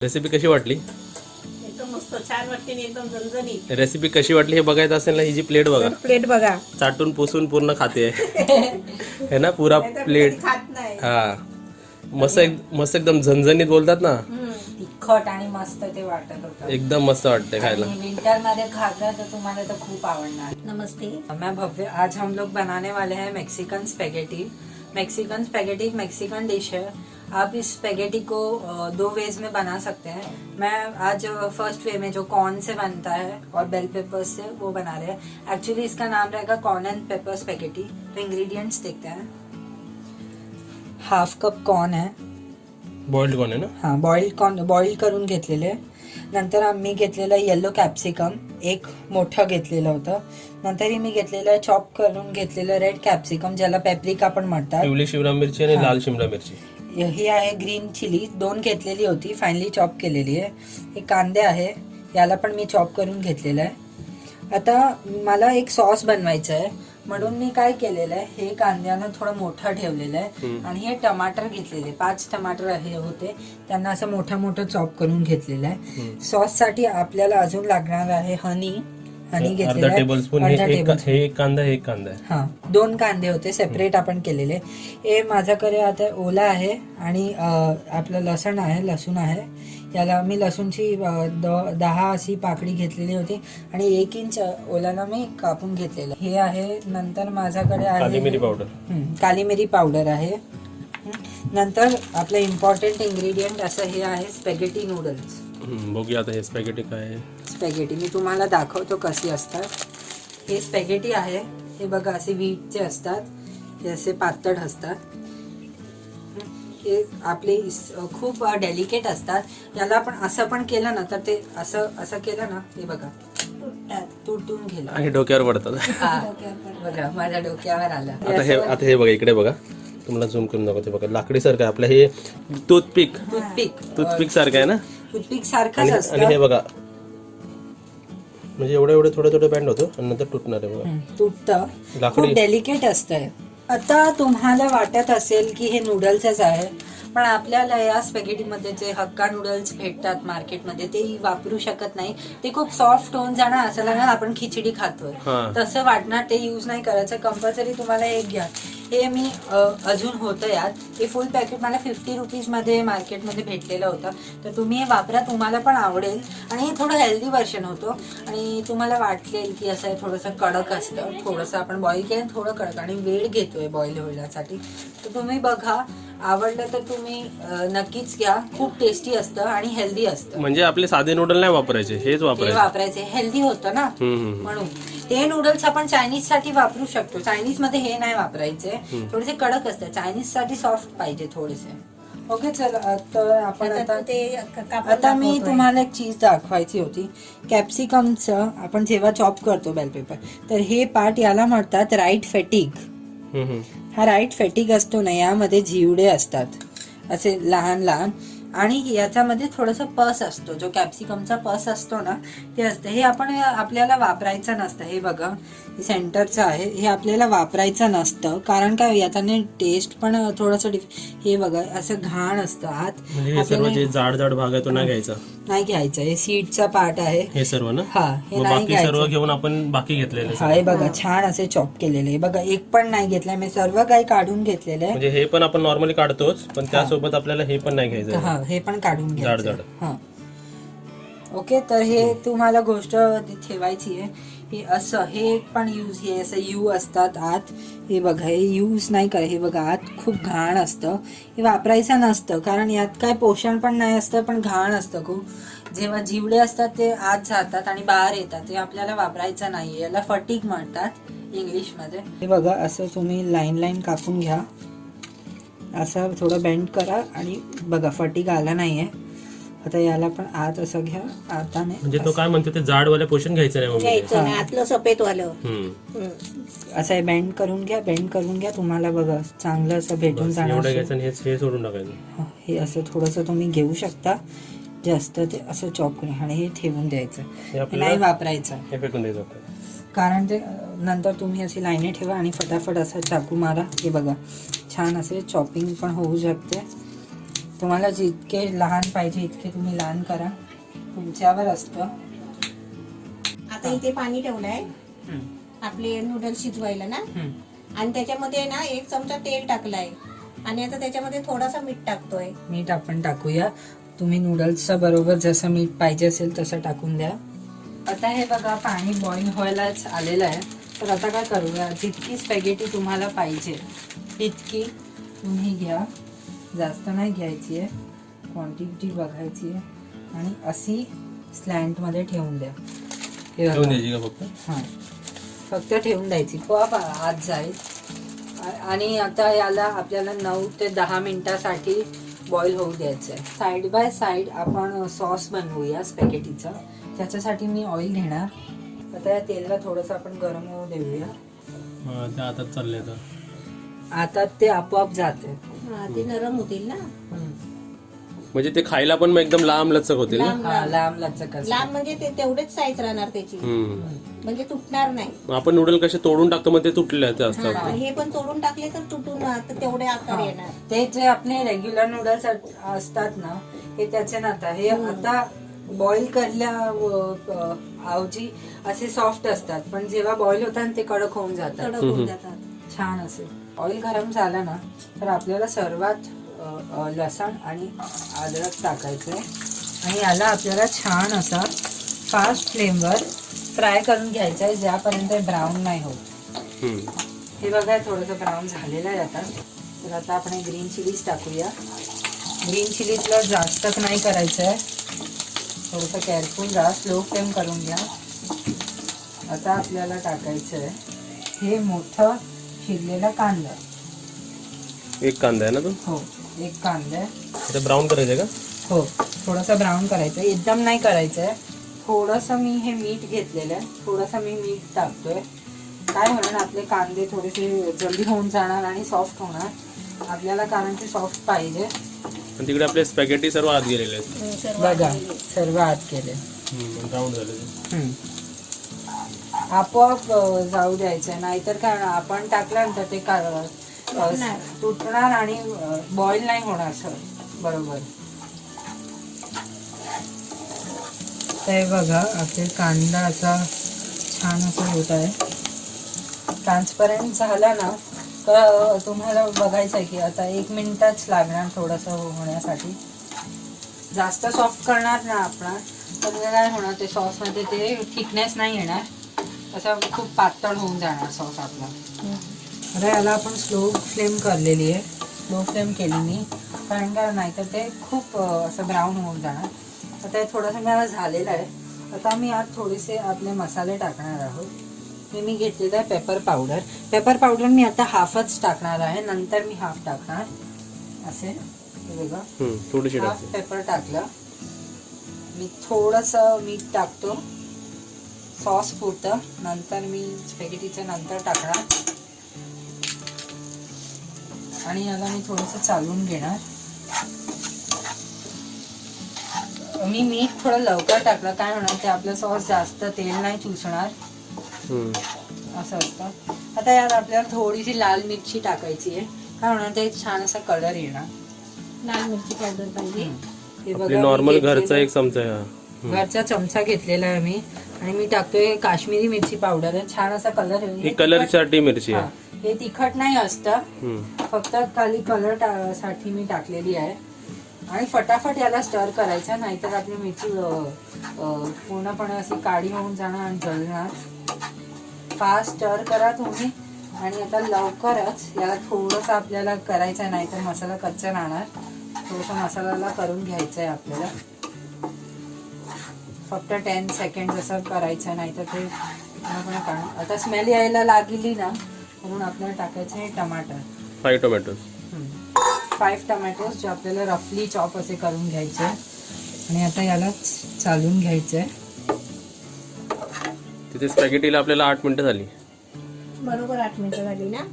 Recipe कशी वाटली? एकदम मस्त छान वाटते आणि एकदम झणझणीत. रेसिपी कशी वाटली हे बघायचं असेल ना, ही जी प्लेट बघा, प्लेट बघा. चाटून पुसून पूर्ण खाते है ना, पुरा नाहीतर प्लेट. कधी खात नाही. हा, मस्त एकदम झणझणीत बोलतात ना, तिखट आणि मस्त ते वाटत होतं. एकदम मस्त वाटते खायला. विंटर में खाता तो तुम्हारे तो खूब आवडणार. नमस्ते. मैं भव्य, आज हम लोग बनाने वाले हैं मैक्सिकन स्पेगेटी. मैक्सिकन स्पेगेटी एक मैक्सिकन डिश है. आप इस स्पेगेटी को दो वेज में बना सकते हैं. मैं आज फर्स्ट वे में जो कॉर्न से बनता है और बेल पेपर्स से वो बना रहे हैं. एक्चुअली इसका नाम रहेगा कॉर्न एंड पेपर स्पेगेटी. तो इंग्रेडिएंट्स देखते हैं. हाफ कप कॉर्न है. बॉइल्ड कॉर्न आहे ना? हां, बॉइल्ड कॉर्न बॉइल करून घेतलेले. नंतर आम्ही घेतलेलं येलो कॅप्सिकम एक मोठं घेतलेलं होतं. नंतर मी घेतलेलं चॉप करून घेतलेलं रेड कॅप्सिकम, ज्याला पेप्रिका पण म्हणतात. पिवळी शिमला मिरची आणि लाल शिमला मिरची. ही आहे ग्रीन चिली, 2 घेतलेली होती, फायनली चॉप केलेली आहे. हे कांदे आहे, याला पण मी चॉप करून घेतलेलं आहे. आता मला एक सॉस बनवायचं आहे, म्हणून मी काय केलेलं आहे, हे कांद्यानं थोडं मोठं ठेवलेलं आहे आणि हे टमाटर घेतलेले 5 टमाटर हे होते, त्यांना असं मोठं चॉप करून घेतलेलं आहे. सॉस साठी आपल्याला अजून लागणार आहे हनी घेतलेलं अर्धा आहे. टेबलस्पून. हे एक कांदा, हे एक कांदा आहे. हा, 2 कांदे होते सेपरेट आपण केलेले. हे माझ्याकडे आता ओला आहे आणि आपलं लसूण आहे. याला मी लसूणची 10 अशी पाकळी घेतलेली होती आणि 1 इंच ओलाला मी कापून घेतलेलं हे आहे. नंतर माझ्याकडे आहे काली मिरी पावडर. काली मिरी पावडर आहे. नंतर आपलं इम्पॉर्टंट इन्ग्रेडियंट असं हे आहे स्पॅगेटी नूडल्स. बघूया आता हे स्पॅगेटी काय आहे. स्पॅगेटी मी तुम्हाला दाखवतो कशी असतात. हे स्पॅगेटी आहे, हे बघा असे व्हीटचे असतात, हे असे पातळ असतात. हे आपले खूप डेलिकेट असतात. याला आपण असं पण केलं ना तर ते असं केलं ना, हे बघा तुटून गेलं आणि डोक्यावर पडतात. बघा माझ्या डोक्यावर आलं. आता हे बघा, इकडे बघा, तुम्हाला झूम करून दाखवते बघा, लाकडी सारखं आहे आपलं हे. टूथपिक सारखं आहे ना, टूथपिक सारखंच आणि असतं. हे बघा, म्हणजे एवढं थोडं बँड होतं आणि नंतर तुटणार आहे बघा. तुटतं, लाकडी. खूप डेलिकेट असतंय. आता तुम्हाला वाटत असेल की हे नूडल्सच आहे, पण आपल्याला या स्पॅगेटीमध्ये जे हक्का नूडल्स भेटतात मार्केटमध्ये ते वापरू शकत नाही. ते खूप सॉफ्ट होऊन जाणार, असं लागणार आपण खिचडी खातोय तसं वाटणार. ते यूज नाही करायचं. कंपल्सरी तुम्हाला एक घ्या. हे मी अजून होतं यात, हे फुल पॅकेट मला 50 रुपीजमध्ये मार्केटमध्ये भेटलेलं होतं. तर तुम्ही हे वापरा, तुम्हाला पण आवडेल. आणि हे थोडं हेल्दी व्हर्जन होतं आणि तुम्हाला वाटेल की असं थोडंसं कडक असतं. थोडंसं आपण बॉईल केलं थोडं कडक आणि वेळ घेतोय बॉईल होण्यासाठी. तर तुम्ही बघा, आवडलं तर तुम्ही नक्कीच घ्या. खूप टेस्टी असतं आणि हेल्दी असतं. म्हणजे आपले साधे नूडल नाही वापरायचे, हेच वापरायचे. हेल्दी होतं ना म्हणून. हे नूडल्स आपण चायनीज साठी वापरू शकतो. चायनीज मध्ये हे नाही वापरायचे, थोडेसे कडक असतात. चायनीज साठी सॉफ्ट पाहिजे थोडेसे. ओके, चला तर आपण आता मी तुम्हाला एक चीज दाखवायची होती. कॅप्सिकमचं आपण जेव्हा चॉप करतो बेल पेपर, तर हे पार्ट याला म्हणतात राईट फेटिक. हा राईट फेटिक असतो ना, यामध्ये जिवडे असतात असे लहान लहान, आणि याच्यामध्ये थोडंसं पस असतो. जो कॅप्सिकमचा पस असतो ना ते असतं. हे आपल्याला वापरायचं नसतं. हे बघा, सेंटरचं आहे, हे आपल्याला वापरायचं नसतं. कारण काय, याच्याने टेस्ट पण थोडंसं हे बघा असं घाण असतं आत. जे जाड भाग आहे तो नाही घ्यायचा. हे सीडचा पार्ट आहे हे सर्व ना. हा, हे नाही घ्यायचं. सर्व घेऊन आपण बाकी घेतलेले. हा, हे बघा छान असे चॉप केलेले. बघा, एक पण नाही घेतलाय मी, सर्व काही काढून घेतलेलं आहे. म्हणजे हे पण आपण नॉर्मली काढतोच, पण त्यासोबत आपल्याला हे पण नाही घ्यायचं. हा, हे पण काढून घ्यायचं. जाड. हा, ओके. तर हे तुम्हाला गोष्ट ठेवायची आहे. हे असं, हे पण हे असं यू असतात आत. हे बघा, हे यूज नाही करा. हे बघा, आत खूप घाण असतं. हे वापरायचं नसतं, कारण यात काय पोषण पण नाही असतं, पण घाण असतं खूप. जेव्हा जिवडे असतात ते आत जातात आणि बाहेर येतात, ते आपल्याला वापरायचं नाही. याला फटीक म्हणतात इंग्लिशमध्ये. हे बघा, असं तुम्ही लाईन कापून घ्या. असं थोडं बेंड करा आणि बघा, फटीक आला नाहीये. आता याला पण आत असं घ्या. आता म्हणजे तो काय म्हणतो, ते जाडवाले पोषण घ्यायचं नाही, आतलं सफेद वालं. असं बेंड करून घ्या. तुम्हाला बघा चांगलं असं भेटून जाणार. हे सोडून टाकायचं. हे असं थोडंसं तुम्ही घेऊ शकता. जास्त ते असं चॉप करून आणि हे ठेवून द्यायचं, नाही वापरायचं. हे फेकून द्यायचं, कारण ते नंतर तुम्ही अशी लाईने ठेवा आणि फटाफट असं चाकू मारा. हे बघा, छान असे चॉपिंग पण होऊ शकते. तुम्हाला जितके लहान पाहिजे इतके तुम्ही लहान करा, तुमच्यावर असतं. आता इथे पाणी ठेवलंय आपले नूडल्स शिजवायला ना, आणि त्याच्यामध्ये ना 1 चमचा तेल टाकलाय आणि आता त्याच्यामध्ये थोडासा मीठ टाकतोय. मीठ आपण टाकूया. तुम्ही नूडल्सच्या बरोबर जसं मीठ पाहिजे असेल तसं टाकून द्या. आता हे बघा पाणी बॉईल व्हायलाच आलेलं आहे. तर आता काय करूया, जितकी स्पॅगेटी तुम्हाला पाहिजे तितकी तुम्ही घ्या. जास्त नाही घ्यायची आहे, क्वांटिटी बघायची आहे आणि अशी स्लँटमध्ये ठेवून द्या. हे बघा. ठेवून द्यायची का फक्त? हां, फक्त ठेवून द्यायची. पोहा आत जाईल. आणि आता याला आपल्याला 9 ते 10 मिनिटासाठी बॉईल होऊ द्यायचं आहे. साईड बाय साईड आपण सॉस बनवूया स्पॅगेटीचा. त्याच्यासाठी मी ऑइल घेणार. आता या तेलाला थोडंसं आपण गरम होऊ देऊया. त्या आता चालले तर आता ते आपोआप जाते. हा, ते नरम होतील ना. म्हणजे ते खायला पण मग एकदम लांब लचक होतील ना. लांब हा, लांब लचक असते. लांब म्हणजे ते तेवढेच साईज राहणार त्याची, म्हणजे तुटणार नाही. आपण नूडल कसे तोडून टाकतो मग ते तुटले असतात. हा, हे पण तोडून टाकले तर तुटून तर तेवढे आकार येणार. ते जे आपले रेग्युलर नूडल्स असतात ना, हे त्याचे नाता हे आता बॉईल करल्या ऐवजी असे सॉफ्ट असतात, पण जेव्हा बॉईल होतात ते कडक होऊन जातात. कडक होऊन जातात. छान असेल. ऑइल गरम झालं ना तर आपल्याला सर्वात लसण आणि अद्रक टाकायचंय आणि याला आपल्याला छान असा फास्ट फ्लेमवर फ्राय करून घ्यायचा आहे, ज्यापर्यंत ब्राऊन नाही होत. हे बघा थोडंसं ब्राऊन झालेलं आहे आता. तर आता आपण ग्रीन चिलीज टाकूया. ग्रीन चिलीजला जास्त नाही करायचं आहे, थोडंसं केअरफुल राहा, स्लो फ्लेम करून घ्या. आता आपल्याला टाकायचं आहे हे मोठं चिरलेला कांदा. 1 कांदा आहे ना तो? हो, 1 कांदा आहे. आता ब्राऊन करायचं का? हो, थोडंसं ब्राऊन करायचं, एकदम नाही करायचं आहे. थोडंसं मी हे मीठ घेतलेलं आहे, थोडंसं मी मीठ टाकतोय. काय होणार, आपले कांदे थोडेसे जल्दी होऊन जाणार आणि सॉफ्ट होणार आपल्याला, कारण ते सॉफ्ट पाहिजे. आणि तिकडे आपले स्पॅगेटी सर्व आत गेलेले आहेत बघा, सर्व आत गेले, ब्राऊन झाले. आपोआप जाऊ द्यायचं, नाहीतर काय आपण टाकल्यानंतर ते तुटणार आणि बॉईल नाही होणार सर बरोबर. ते बघा आपले कांदा असा छान असा होत आहे. ट्रान्सपरंट झाला ना तर तुम्हाला बघायचं आहे की आता 1 मिनिटच लागणार थोडंसं होण्यासाठी. जास्त सॉफ्ट करणार ना आपण तर काय होणार, ते सॉसमध्ये ते थिकनेस नाही येणार, असं खूप पातळ होऊन जाणार सॉस आपला. आता याला आपण स्लो फ्लेम करलेली आहे, स्लो फ्लेम केली मी, कारण का नाही तर ते खूप असं ब्राऊन होऊन जाणार. आता हे थोडंसं मला झालेलं आहे. आता मी आज थोडेसे आपले मसाले टाकणार आहोत. मी घेतलेलं आहे पेपर पावडर. पेपर पावडर मी आता हाफच टाकणार आहे, नंतर मी हाफ टाकणार. असे बघा, थोडीशी हाफ पेपर टाकलं मी. थोडंसं मीठ टाकतो सॉस पुरतं, नंतर मी स्पॅगेटीचं नंतर टाकणार आणि याला मी थोडंसं चालवून घेणार. मी मीठ थोडं लवकर टाकलं, काय होणार ते आपलं सॉस जास्त तेल नाही चुसणार, असं असतं. आता यात आपल्याला थोडीशी लाल मिरची टाकायची आहे, काय होणार ते छान असा कलर येणार. लाल मिरची पावडर पाहिजे. हे बघा, नॉर्मल घरचा 1 चमचा आहे. घरचा चमचा घेतलेला आहे मी, आणि मी टाकतोय काश्मीरी मिरची पावडर आहे, छान असा कलर ही कलरसाठी मिरची आहे. हे तिखट नाही असतं, फक्त खाली कलर साठी मी टाकलेली आहे. आणि फटाफट याला स्टर करायचा, नाहीतर आपली मिरची पूर्णपणे अशी काळी होऊन जाणार आणि जळणार. फास्ट स्टर करा तुम्ही. आणि आता लवकरच याला थोडंसं आपल्याला करायचं आहे, नाहीतर मसाला कच्चा राहणार. थोडंसं मसाल्याला करून घ्यायचं आहे आपल्याला, फक्त 10 सेकंड असं करायचं, नाहीतर ते पूर्णपणे काढून. आता स्मेल यायला लागली ना म्हणून आपल्याला टाकायचं आहे टमाटर. 5 टोमॅटो 5 टोमॅटोज जे आपल्याला रफली चॉप असे करून घ्यायचे. आणि आता याला चालून घ्यायचंय. तिथे स्पॅगेटीला आपल्याला 8 मिनिटं झाली, बरोबर 8 मिनिटं झाली ना.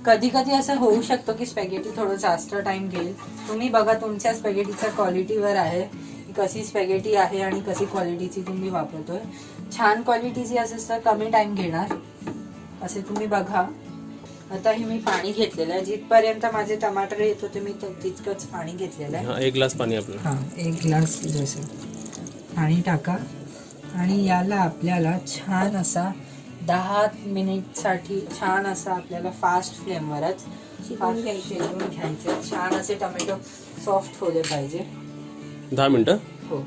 कधी कधी असं होऊ शकतो की स्पॅगेटी थोडं जास्त टाइम घेईल. तुम्ही बघा तुमच्या स्पॅगेटीच्या क्वालिटीवर आहे, कशी स्पॅगेटी आहे आणि कशी क्वालिटीची तुम्ही वापरतोय. छान क्वालिटीची असेल तर कमी टाइम घेणार, असे तुम्ही बघा. आता हे मी पाणी घेतलेलं आहे, जिथपर्यंत माझे टमाटर येत होते मी तितकंच पाणी घेतलेलं आहे. हा 1 ग्लास पाणी आपलं. हां 1 ग्लास जसं पाणी टाका आणि याला आपल्याला छान असा 10 मिनिटसाठी छान असा आपल्याला फास्ट फ्लेमवरच शिजवून घ्यायचे. शिजवून घ्यायचे. छान असे टोमॅटो सॉफ्ट होले पाहिजे. 10 मिनिटं हो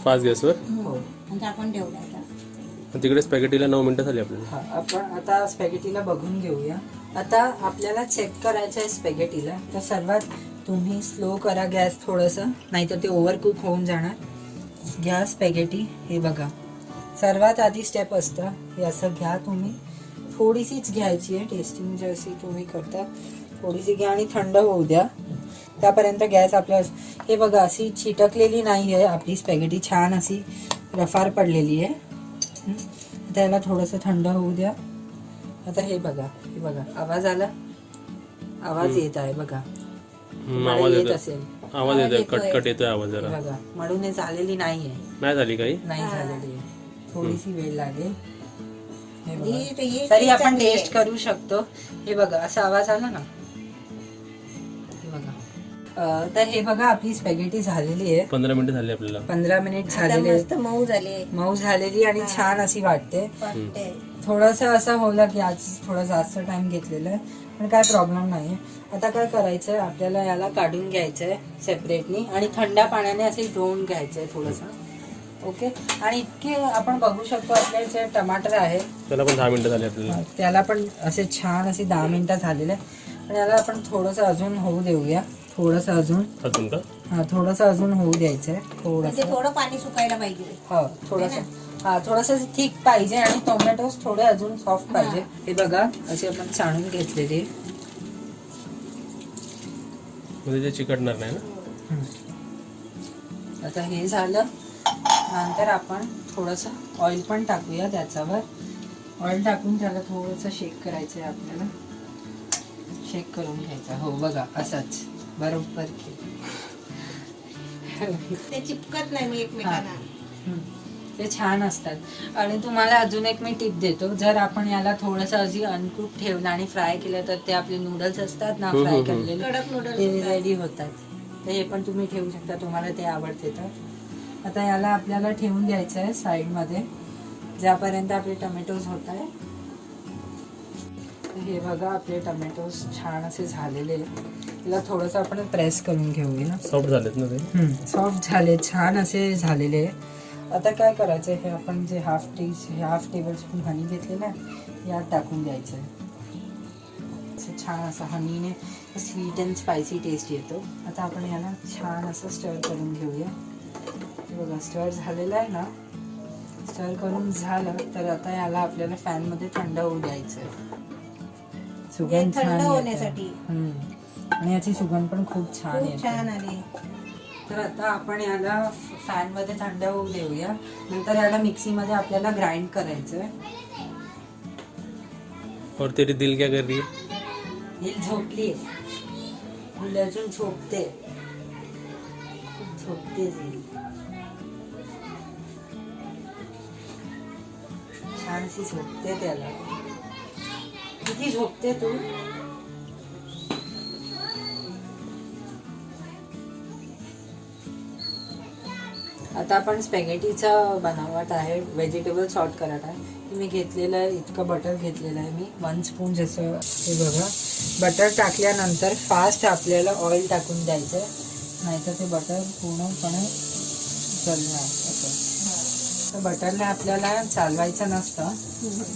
फास्ट गॅसवर. हो. म्हणजे आपण ठेवलं आता. तिकडे स्पॅगेटीला 9 मिनिटं झाली आपल्याला. हा आपण आता स्पॅगेटीला बघून घेऊया. आता आपल्याला चेक करायचं आहे स्पॅगेटीला. तर सर्वात तुम्ही स्लो करा गॅस थोडंसं, नाहीतर ते ओव्हरकुक होऊन जाणार. घ्या स्पॅगेटी. हे बघा सर्वात आधी स्टेप असतं हे असं घ्या तुम्ही. थोडीशीच घ्यायची आहे, टेस्टिंग जशी तुम्ही करता थोडीशी घ्या आणि थंड होऊ द्या. त्यापर्यंत गॅस आपल्या हे बघा अशी चिटकलेली नाही आहे आपली स्पॅगेटी, छान अशी रफार पडलेली आहे. त्याला थोडंसं थंड होऊ द्या. आता हे बघा आवाज आला, आवाज येत आहे बघा. आवाज येत येतो, असेल आवाज येतोय, कटकट येतोय आवाज हे जरा. बघा. म्हणून हे झालेली नाहीये, नाही झाली काही. नाही झालेली आहे. थोडीशी वेळ लागेल. हे बघा. ही तरी आपण चांगली आहे. टेस्ट करू शकतो. हे बघा असा आवाज आला ना. हे बघा तर हे बघा आपली स्पॅगेटी झालेली आहे. 15 मिनिटं झाली आपल्याला. 15 मिनिट आता झालेले, मस्त मऊ झाले. मऊ झालेली आणि छान अशी वाटते. वाटते. थोडंसं असं होला की आज थोडा जास्त टाइम घेतलेला आहे, पण काय प्रॉब्लेम नाही. आता काय करायचं आहे आपल्याला, याला काढून घ्यायचं आहे सेपरेटली आणि थंड पाण्याने असे धुवून घ्यायचं आहे थोडंसं. ओके. आणि इतके आपण बघू शकतो आपले जे टमाटर आहे त्याला पण 10 मिनिटं झाली आपल्याला. त्याला पण असे छान असे 10 मिनिटं झालेले. पण याला आपण थोडंसं अजून होऊ देऊया. थोडंसं अजून का हा थोडंसं अजून होऊ द्यायचं आहे. म्हणजे थोडंसं थोडं पाणी सुकायला पाहिजे. हो थोडंसं हा थोडंसं थिक पाहिजे आणि टोमॅटोज थोडे अजून सॉफ्ट पाहिजे. हे बघा असे आपण छाणून घेतलेले. म्हणजे ते चिकटणार नाही ना. आता हे झालं. नंतर आपण थोडंसं ऑइल पण टाकूया त्याच्यावर. ऑइल टाकून त्याला थोडंसं शेक करायचं आहे आपल्याला. शेक करून घ्यायचा. हो बघा असंच बरोबर. ते चिपकत नाही मी एकमेकांना. ते छान असतात. आणि तुम्हाला अजून एक मी टिप देतो, जर आपण याला थोडंसं अशी अनकुक ठेवलं आणि फ्राय केलं तर ते आपले नूडल्स असतात ना फ्राय केलेले, कडक नूडल्स ते होतात. रेडी होतात. तर हे पण तुम्ही ठेवू शकता, तुम्हाला ते आवडते तर. आता याला आपल्याला ठेवून द्यायचं आहे साईडमध्ये ज्यापर्यंत आपले टोमॅटोज होत आहे. हे बघा आपले टोमॅटोज छान असे झालेले. तिला थोडंसं आपण प्रेस करून घेऊया. सॉफ्ट झालेत ना ते. सॉफ्ट झाले, छान असे झालेले. आता काय करायचं, हे आपण जे हाफ टेबल स्पून हनी घेतलेलं आहे यात टाकून द्यायचं आहे. असं छान असं हनीने स्वीट अँड स्पायसी टेस्ट येतो. आता आपण याला छान असं स्टर करून घेऊया. बघा स्टर झालेलं आहे ना. स्टर करून झालं तर आता याला आपल्याला फॅनमध्ये थंड होऊ द्यायचं आहे. सुगंध थंड छान होण्यासाठी. आणि याची सुगंध पण खूप छान खूप छान येते. आली. तर आता आपण याला फॅन मध्ये थंड होऊ देऊया. नंतर याला मिक्सीमध्ये आपल्याला ग्राइंड करायचं आहे. और तेरी दिल क्या कर रही है? ही झोपली, अजून झोपते, झोपते. छानशी झोपते. त्याला किती झोपते तू. आता आपण स्पॅगेटीचा बनावट आहे, व्हेजिटेबल सॉर्ट करत आहे. मी घेतलेलं आहे इतकं बटर घेतलेलं आहे मी 1 स्पून. जसं हे बघा बटर टाकल्यानंतर फास्ट आपल्याला ऑइल टाकून द्यायचं आहे, नाहीतर ते बटर पूर्णपणे जळणार. असं तर बटरला आपल्याला चालवायचं नसतं.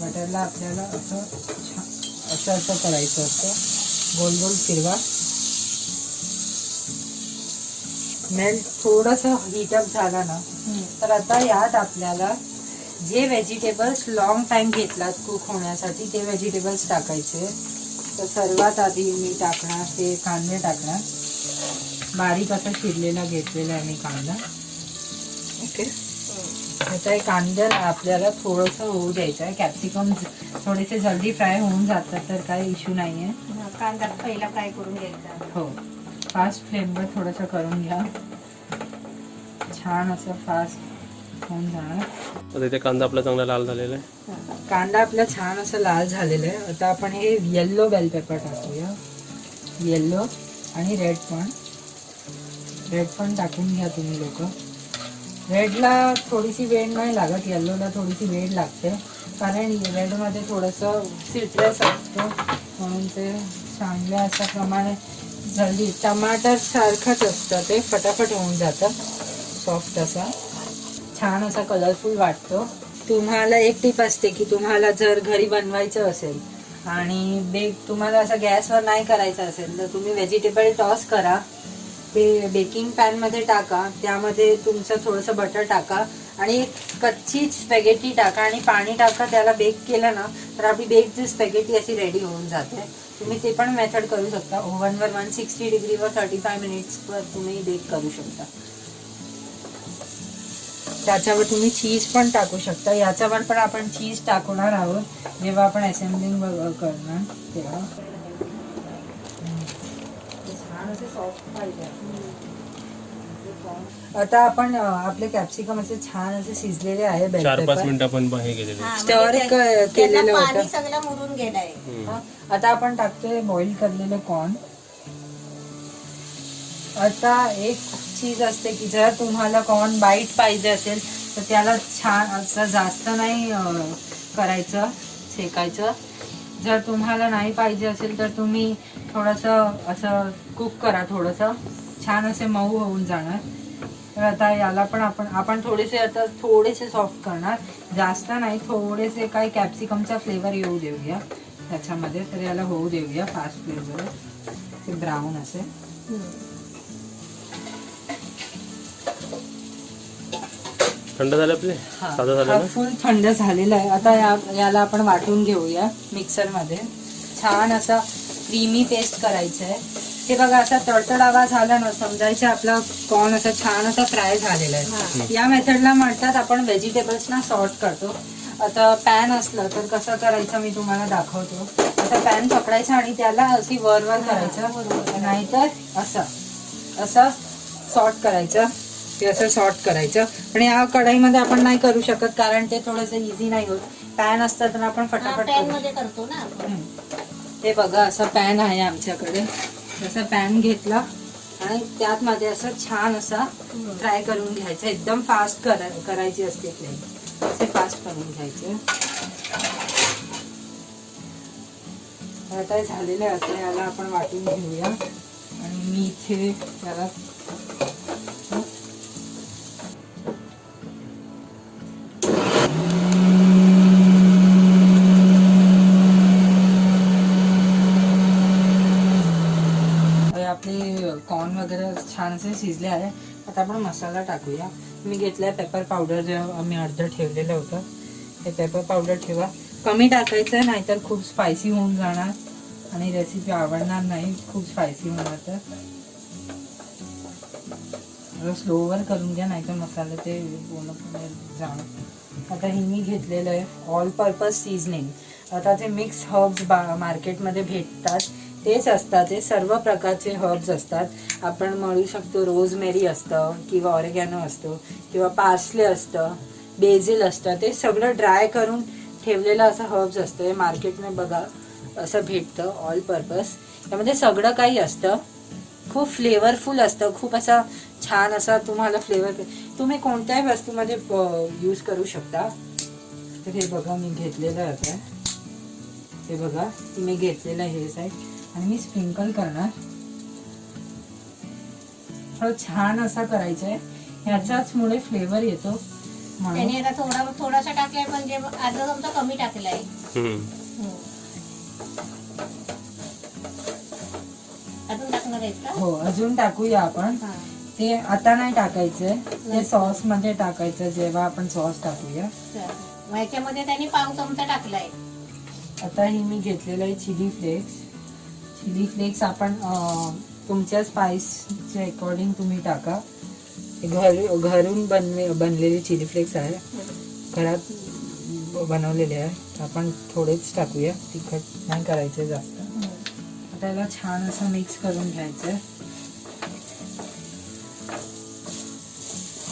बटरला आपल्याला असं असं करायचं असतं. गोल गोल फिरवा. मेल्ट थोडंसं हीटअप झाला ना तर आता यात आपल्याला जे व्हेजिटेबल्स लॉंग टाइम घेतलात कुक होण्यासाठी ते व्हेजिटेबल्स टाकायचे. तर सर्वात आधी मी टाकणार ते कांदे टाकणार. बारीक असा चिरलेला घेतलेला आहे मी कांदा. ओके. आता हे कांद्याला आपल्याला थोडंसं होऊ द्यायचं आहे. कॅप्सिकम थोडेसे जल्दी फ्राय होऊन जातात तर काही इश्यू नाही आहे. कांदा पहिला फ्राय करून घ्यायचा. हो फास्ट फ्लेमवर थोडंसं करून घ्या. छान असं फास्ट होऊन जाणार. आता इथे कांदा आपला चांगला लाल झालेला आहे. कांदा आपला छान असं लाल झालेला आहे. आता आपण हे येल्लो बेल पेपर टाकूया. येल्लो आणि रेड पण टाकून घ्या तुम्ही लोक. रेडला थोडीशी वेळ नाही लागत, येल्लोला थोडीशी वेळ लागते, कारण रेडमध्ये थोडंसं सिट्रस असतो म्हणून ते चांगल्या अशा प्रमाणे जल्दी टमाटर सारखंच असतं, ते फटाफट होऊन जातं. सॉफ्ट असा छान असा कलरफुल वाटतो. तुम्हाला एक टिप असते की तुम्हाला जर घरी बनवायचं असेल आणि तुम्हाला असं गॅसवर नाही करायचं असेल तर तुम्ही व्हेजिटेबल टॉस करा. ते बेकिंग पॅनमध्ये टाका, त्यामध्ये तुमचं थोडंसं बटर टाका आणि एक कच्ची स्पॅगेटी टाका आणि पाणी टाका. त्याला बेक केलं ना तर आपली बेक्ड स्पॅगेटी अशी रेडी होऊन जाते. तुम्ही ते पण मेथड करू शकता. ओव्हनवर 160 डिग्रीवर 35 मिनिट्सवर तुम्ही बेक करू शकता. त्याच्यावर तुम्ही चीज पण टाकू शकता. याच्यावर पण आपण चीज टाकणार आहोत जेव्हा आपण असेंबलिंग करणार तेव्हा. छान असे सॉफ्ट पाहिजे. आता आपण आपले कॅप्सिकम असे छान असे शिजलेले आहे. 4-5 मिनिटं आपण हे केलेले. स्टर केलेलं पाणी होतं. सगळं मुरून गेलंय. आता आपण टाकतोय बॉईल करलेले कॉर्न. आता एक चीज असते की जर तुम्हाला कॉर्न बाईट पाहिजे असेल तर त्याला छान असं जास्त नाही करायचं, शेकायचं. जर तुम्हाला नाही पाहिजे असेल तर तुम्ही थोडंसं असं कुक करा, थोडंसं छान असे मऊ होऊन जाणार. तर आता याला पण आपण थोडेसे सॉफ्ट करणार, जास्त नाही. थोडेसे काही कॅप्सिकमचा फ्लेवर येऊ देऊया त्याच्यामध्ये. तर याला होऊ देऊया फास्ट फ्लेवर, ते ब्राऊन असे. थंड झाले आपले, साधं झालं ना? फुल थंड झालेलं आहे. आता याला आपण वाटून घेऊया मिक्सरमध्ये. छान असा क्रीमी पेस्ट करायचं आहे. हे बघा असा तडतडावा झाला ना समजायचं आपला कॉर्न असा छान असा फ्राय झालेला आहे. या मेथडला म्हणतात आपण व्हेजिटेबल्सना सॉर्ट करतो. आता पॅन असलं तर कसं करायचं मी तुम्हाला दाखवतो. आता पॅन पकडायचं आणि त्याला अशी वर करायचं, नाहीतर असं सॉर्ट करायचं. ते असं सॉर्ट करायचं. पण या कढईमध्ये आपण नाही करू शकत कारण ते थोडंसं इझी नाही होत. पॅन असतं तर आपण फटाफट पॅन मध्ये करतो ना आपण. ते बघा असं पॅन आहे आमच्याकडे. तसं पॅन घेतला आणि त्यात मध्ये असं छान असा फ्राय करून घ्यायचं. एकदम फास्ट करायची असते फ्लेम, असे फास्ट करून घ्यायचे. आता झालेलं आहे. आता याला आपण वाटून घेऊया आणि मी इथे त्याला आपले कॉर्न वगैरे छान असे शिजले आहे. आता आपण मसाला टाकूया. मी घेतलाय पेपर पावडर, जे आम्ही अर्धं ठेवलेलं होतं. हे पेपर पावडर ठेवा, कमी टाकायचं आहे नाहीतर खूप स्पायसी होऊन जाणार आणि रेसिपी आवडणार नाही, खूप स्पायसी होणार. तर स्लोवर करून घ्या नाहीतर मसाला ते पूर्णपणे जाणार. आता हे मी घेतलेलं आहे ऑल पर्पज सीझनिंग. आता ते मिक्स हर्ब्स मार्केटमध्ये भेटतात, तेच असतात. ते सर्व प्रकारचे हर्ब्स असतात. आपण म्हणू शकतो रोजमेरी असतं किंवा ऑरेगॅनो असतो किंवा पार्सले असतं, बेझिल असतं. ते सगळं ड्राय करून ठेवलेलं असं हर्ब्स असतं. हे मार्केटमध्ये बघा असं भेटतं ऑल पर्पज. त्यामध्ये सगळं काही असतं. खूप फ्लेवरफुल असतं, खूप असा छान असा तुम्हाला फ्लेवर तुम्ही कोणत्याही वस्तूमध्ये यूज करू शकता. तर हे बघा मी घेतलेलं आहे. हे बघा मी घेतलेलं हेच आहे आणि मी स्प्रिंकल करणार. छान असा करायचं आहे, ह्याचाच मुळे फ्लेवर येतो. त्याने आता थोडासा टाकलाय म्हणजे अर्धा चमचा कमी टाकलाय. अजून टाकणार आहेत का? हो अजून टाकूया आपण. ते आता नाही टाकायचंय, ते सॉस मध्ये टाकायचं जेव्हा आपण सॉस टाकूया. ह्याच्यामध्ये त्यांनी पाव चमचा टाकलाय. आता ही मी घेतलेलं आहे चिली फ्लेक्स. चिली फ्लेक्स आपण तुमच्या स्पाइसच्या अकॉर्डिंग तुम्ही टाका. घरून बनलेले चिली फ्लेक्स आहे, घरात बनवलेले आहे. आपण थोडेच टाकूया, तिखट नाही करायचे जास्त. आता याला छान असं मिक्स करून घ्यायचं.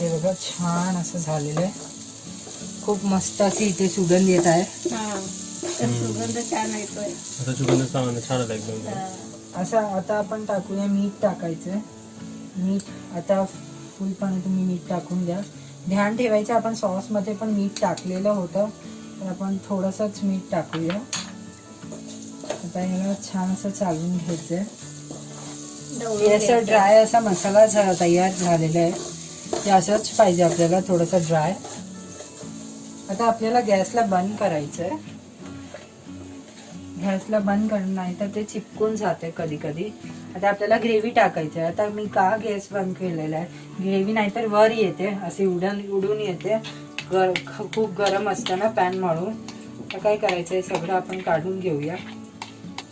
हे बघा छान असं झालेलं आहे. खूप मस्त अशी इथे सुगंध येत आहे. हा तर सुगंध छान येतोय. आता सुगंध छान आला एकदम. असं आता आपण टाकूया मीठ टाकायचं. मीठ आता फुलपणे तुम्ही मीठ टाकून द्या. ध्यान ठेवायचं आपण सॉसमध्ये पण मीठ टाकलेलं होतं तर आपण थोडंसंच मीठ टाकूया. आता याला छान असं चालवून घ्यायचं. हे असं ड्राय असा मसाला तयार झालेला आहे. ते असंच पाहिजे आपल्याला, थोडंसं ड्राय. आता आपल्याला गॅसला बंद करायचं आहे. गॅसला बंद करणं नाही तर ते चिपकून जाते कधी कधी. आता आपल्याला ग्रेव्ही टाकायची आहे. आता मी का गॅस बंद केलेला आहे, ग्रेव्ही नाहीतर वर येते अशी उडून येते. खूप गरम असतं ना पॅन म्हणून. तर काय करायचं आहे सगळं आपण काढून घेऊया.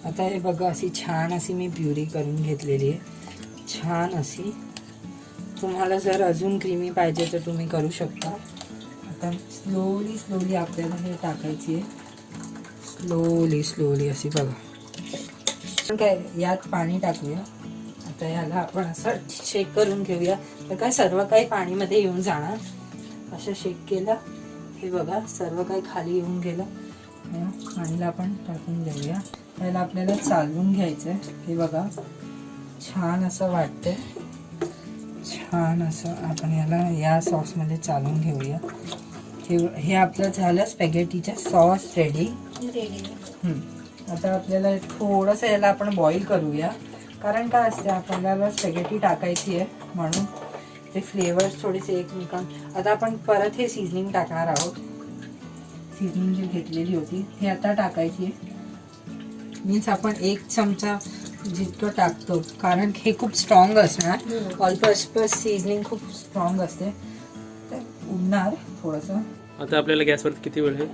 आता हे बघा अशी छान अशी मी प्युरी करून घेतलेली आहे. छान अशी. तुम्हाला जर अजून क्रीमी पाहिजे तर तुम्ही करू शकता. आता स्लोली आपल्याला हे टाकायची आहे. स्लोली अशी बघा. काय यात पाणी टाकूया. आता याला आपण असं शेक करून घेऊया. तर काय सर्व काही पाणीमध्ये येऊन जाणार. असं शेक केलं हे बघा सर्व काही खाली येऊन गेलं. पाणीला आपण टाकून देऊया. त्याला आपल्याला चालवून घ्यायचं आहे. हे बघा छान असं वाटतंय. छान असं आपण याला या सॉसमध्ये चालवून घेऊया. हे आपलं झालं स्पॅगेटीचा सॉस रेडी. आता आपल्याला थोडंसं याला आपण बॉईल करूया. कारण काय असते आपल्याला स्पॅगेटी टाकायची आहे म्हणून ते फ्लेवर्स थोडेसे एकमेकांना. आता आपण परत हे सीझनिंग टाकणार आहोत. सीझनिंग जी घेतलेली होती हे आता टाकायची आहे. मीन्स आपण 1 चमचा जितकं टाकतो कारण हे खूप स्ट्रॉंग असणार. ऑल पर्पज सीझनिंग खूप स्ट्रॉंग असते तर उडणार थोडंसं. आता आपल्याला गॅसवर किती वेळ आहे?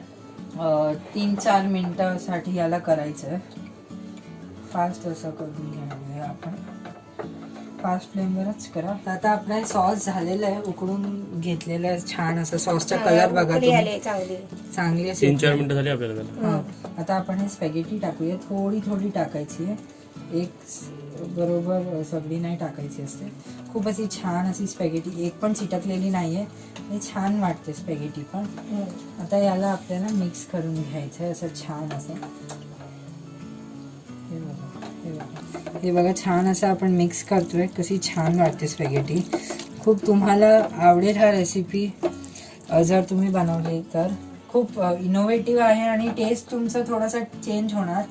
3-4 मिनिटासाठी याला करायचं आहे. फास्ट असं करून घ्यायला आपण. फास्ट फ्लेमवरच करा. आता आपला सॉस झालेला आहे. उकळून घेतलेला आहे. छान असं सॉसचा कलर बघा चांगली अशी 3-4 मिनिटं झाली आपल्याला त्याला. आता आपण हे स्पॅगेटी टाकूया. थोडी टाकायची आहे. एक बरोबर सगळी नाही टाकायची असते. खूप अशी छान अशी स्पॅगेटी एक पण चिटकलेली नाहीये. हे छान वाटते स्पॅगेटी पण. आता याला आपल्याला मिक्स करून घ्यायचं आहे असं छान असं. हे बघा छान असं आपण मिक्स करतोय. कशी छान वाटते स्पॅगेटी. खूप तुम्हाला आवडेल हा रेसिपी जर तुम्ही बनवली तर. खूप इनोव्हेटिव्ह आहे आणि टेस्ट तुमचं थोडासा चेंज होणार.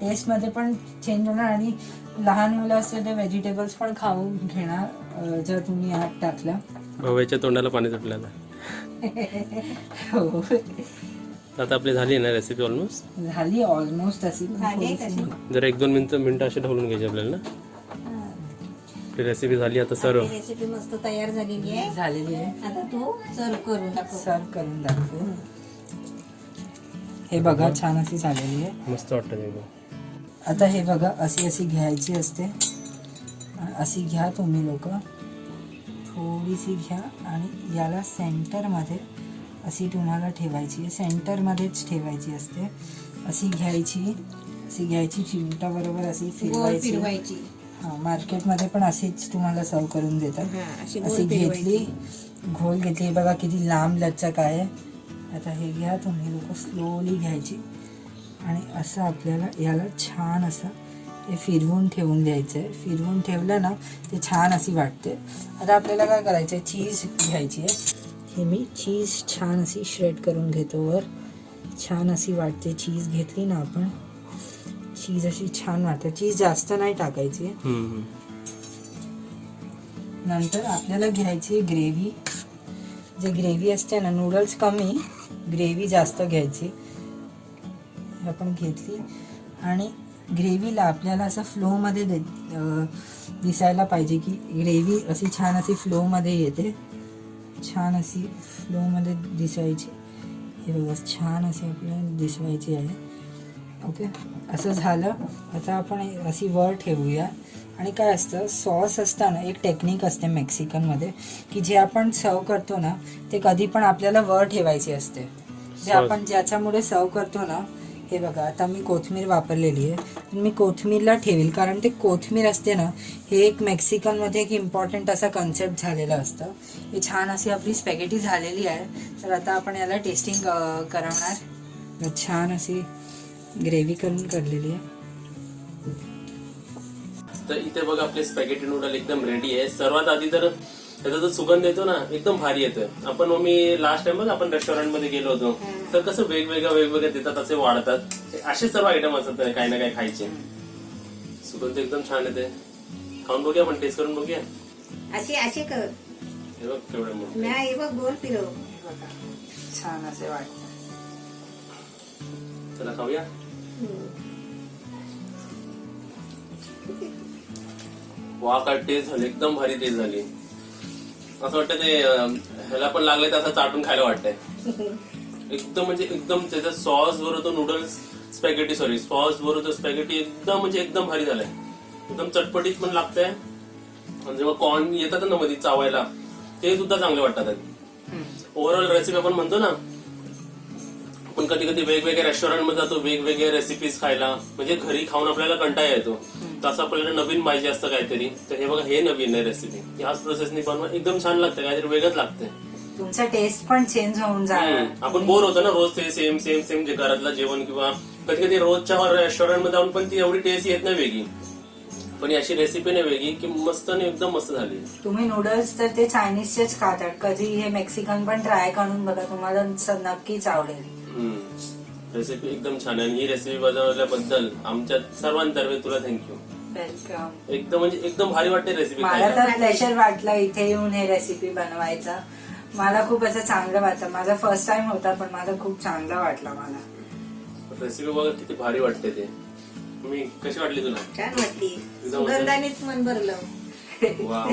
टेस्टमध्ये पण चेंज होणार आणि लहान मुलं असतील ते व्हेजिटेबल्स पण खाऊन घेणार जर तुम्ही आत टाकलं. भावाच्या तोंडाला पाणी सुटलं. हो आता आपली झाली ना रेसिपी ऑलमोस्ट अशी जर 1-2 मिनिटं अशी ढवळून घ्यायची आपल्याला ना. रेसिपी झाली आता सर्व. रेसिपी मस्त तयार झालेली आहे. आता तू सर्व करून दाखव. हे बघा छान अशी झालेली आहे. मस्त वाटतं. आता हे बघा अशी घ्यायची असते. अशी घ्या तुम्ही लोक. थोडीशी घ्या आणि याला सेंटरमध्ये अशी तुम्हाला ठेवायची आहे. सेंटरमध्येच ठेवायची असते. अशी घ्यायची चिमटा अशी फिरवायची. मार्केटमध्ये पण अशीच तुम्हाला सर्व करून देतात. अशी घेतली घोल घेतली. बघा किती लांब लचक आहे. आता हे घ्या तुम्ही लोक स्लोली घ्यायची आणि असं आपल्याला याला छान असं हे फिरवून ठेवून द्यायचं आहे. फिरवून ठेवलं ना ते छान अशी वाटते. आता आपल्याला काय करायचं आहे चीज घ्यायची आहे. हे मी चीज छान अशी श्रेड करून घेतो वर. छान अशी वाटते. चीज घेतली ना आपण चीज अशी छान वाटते. चीज जास्त नाही टाकायची. नंतर आपल्याला घ्यायची ग्रेव्ही. जे ग्रेव्ही असते ना नूडल्स कमी ग्रेव्ही जास्त घ्यायची. आपण घेतली आणि ग्रेव्हीला आपल्याला असं फ्लोमध्ये दिसायला पाहिजे की ग्रेव्ही अशी छान अशी फ्लोमध्ये येते. छान अशी फ्लोमध्ये दिसायची. हे बघा छान अशी आपल्याला दिसवायची आहे. ओके असं झालं. आता आपण अशी वर ठेवूया. आणि काय असतं सॉस असताना एक टेक्निक असते मेक्सिकनमध्ये की जे आपण सर्व करतो ना ते कधी पण आपल्याला वर ठेवायचे असते. जे आपण ज्याच्यामुळे सर्व करतो ना हे बघा आता मी कोथिंबीर वापरलेली आहे. मी कोथिंबीरला ठेवील कारण ते कोथिंबीर असते ना, हे एक मेक्सिकनमध्ये एक इम्पॉर्टंट असा कन्सेप्ट झालेला असतं. हे छान अशी आपली स्पॅगेटी झालेली आहे. तर आता आपण याला टेस्टिंग करवणार. छान अशी ग्रेव्ही करून करलेली आहे. तर इथे बघा आपले स्पॅगेटी नूडल एकदम रेडी आहे. सर्वात आधी तर त्याचा जो सुगंध येतो ना एकदम भारी येतोय. आपण मी लास्ट टाइम बघ आपण रेस्टॉरंट मध्ये गेलो होतो तर कसं वेगवेगळे देतात, असे वाढतात. असे सर्व आयटम असतात काही ना काही खायचे. सुगंध एकदम छान येते. खाऊन बघूया, आपण टेस्ट करून बघूया. असे कर. हे बघ केवढे मोठे. नाही, हे बघ गोल फिरव. छान असे वाटतं. चला खाऊया. वा काय टेस्ट झाली, एकदम भारी टेस्ट झाली. असं वाटतं ते ह्याला पण लागले तर असं चाटून खायला वाटतंय. एकदम म्हणजे एकदम त्याचा सॉस बरोबर तो नूडल्स स्पॅगेटी सॉस बरोबर तो स्पॅगेटी एकदम म्हणजे एकदम भारी झालाय. एकदम चटपटीत पण लागतंय. आणि जेव्हा कॉर्न येतात ना मध्ये चावायला ते सुद्धा चांगले वाटतात. ओव्हरऑल रेसिपी आपण म्हणतो ना, आपण कधी कधी वेगवेगळ्या रेस्टॉरंट मध्ये जातो वेगवेगळ्या रेसिपीज खायला, म्हणजे घरी खाऊन आपल्याला कंटाळा येतो. तसं आपल्याला नवीन पाहिजे असतं काहीतरी. तर हे बघा, हे नवीन आहे रेसिपी. ह्याच प्रोसेसनी बनवा, एकदम छान लागतं, काहीतरी वेगळंच लागतंय. तुमचा टेस्ट पण चेंज होऊन जाईल. आपण बोर होतो ना रोज ते सेम सेम सेम जे घरातलं जेवण, किंवा कधी कधी रोजच्या रेस्टॉरंट मध्ये जाऊन पण ती एवढी टेस्ट येत नाही वेगळी. पण अशी रेसिपी नाही वेगळी की मस्त आणि एकदम मस्त झाली. तुम्ही नूडल्स तर ते चायनीजचेच खातात, कधी हे मेक्सिकन पण ट्राय करून बघा, तुम्हाला नक्कीच आवडेल. रेसिपी एकदम छान आहे. आणि ही रेसिपी बनवल्याबद्दल आमच्या सर्वांतर्फे तुला थँक्यू. वेलकम. एकदम म्हणजे एकदम भारी वाटते रेसिपी. मला तर प्लेजर वाटलं इथे येऊन हे रेसिपी बनवायचा. मला खूप असं चांगलं वाटतं. माझा फर्स्ट टाइम होता पण माझा खूप चांगला वाटला. मला रेसिपी बघा किती भारी वाटते ते. मी कशी वाटली तुला? छान वाटली. सुगंधानेच मन भरलं. वा